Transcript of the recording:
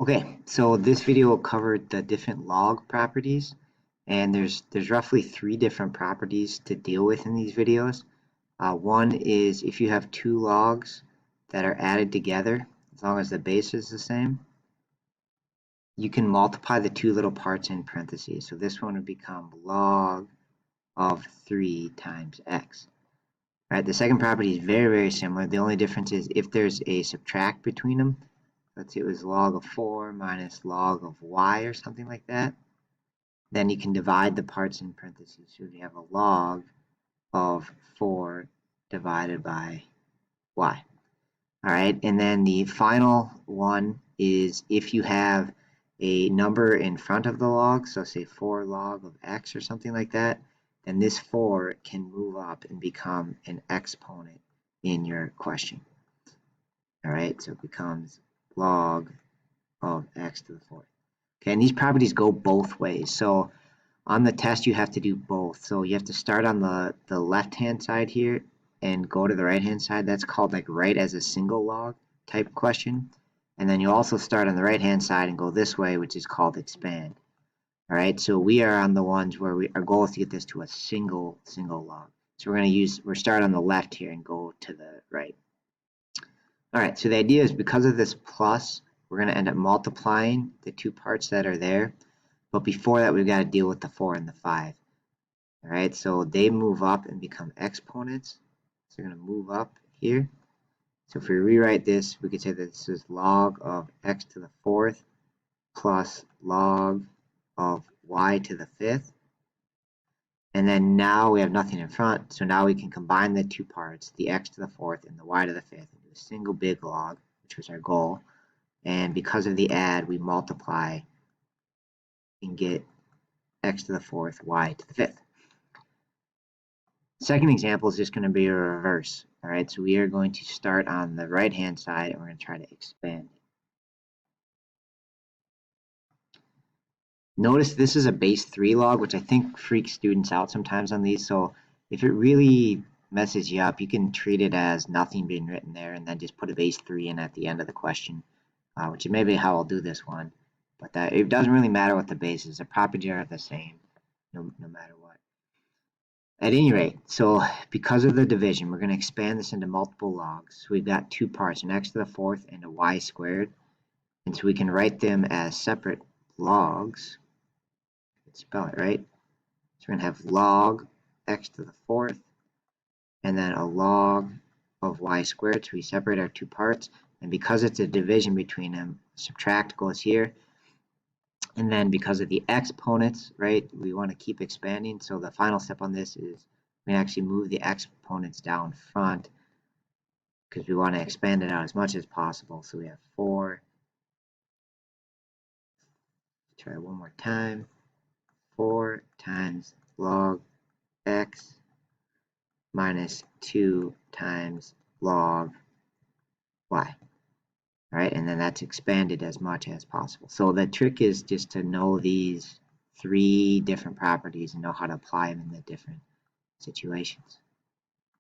Okay, so this video will cover the different log properties, and there's roughly 3 different properties to deal with in these videos. One is if you have 2 logs that are added together, as long as the base is the same, you can multiply the 2 little parts in parentheses. So this one would become log of 3 times x. All right, the second property is very, very similar. The only difference is if there's a subtract between them. Let's say it was log of 4 minus log of y or something like that, then you can divide the parts in parentheses. So you have a log of 4 divided by y. All right, and then the final one is if you have a number in front of the log, so say 4 log of x or something like that, then this 4 can move up and become an exponent in your question. All right, so it becomes log of x to the 4th. Okay, and these properties go both ways. So on the test, you have to do both. So you have to start on the left-hand side here and go to the right-hand side. That's called like write as a single log type question. And then you also start on the right-hand side and go this way, which is called expand. All right, so we are on the ones where our goal is to get this to a single log. So we're start on the left here and go to the right. All right, so the idea is because of this plus, we're going to end up multiplying the 2 parts that are there. But before that, we've got to deal with the 4 and the 5. All right, so they move up and become exponents. So they're going to move up here. So if we rewrite this, we could say that this is log of x to the 4th plus log of y to the 5th. And then now we have nothing in front, so now we can combine the 2 parts, the x to the 4th and the y to the 5th, into a single big log, which was our goal. And because of the add, we multiply and get x to the 4th, y to the 5th. Second example is just going to be a reverse. All right, so we are going to start on the right-hand side and we're going to try to expand it. Notice this is a base 3 log, which I think freaks students out sometimes on these. So if it really messes you up, you can treat it as nothing being written there and then just put a base 3 in at the end of the question, which is maybe how I'll do this one. But it doesn't really matter what the base is. The properties are the same no matter what. At any rate, so because of the division, we're going to expand this into multiple logs. So we've got 2 parts, an x to the 4th and a y squared. And so we can write them as separate logs. Let's spell it right. So we're going to have log x to the 4th and then a log of y squared. So we separate our 2 parts. And because it's a division between them, subtract goes here. And then because of the exponents, right, we want to keep expanding. So the final step on this is we actually move the exponents down front because we want to expand it out as much as possible. So we have 4. Try one more time. 4 times log x minus 2 times log y. All right, and then that's expanded as much as possible. So the trick is just to know these 3 different properties and know how to apply them in the different situations.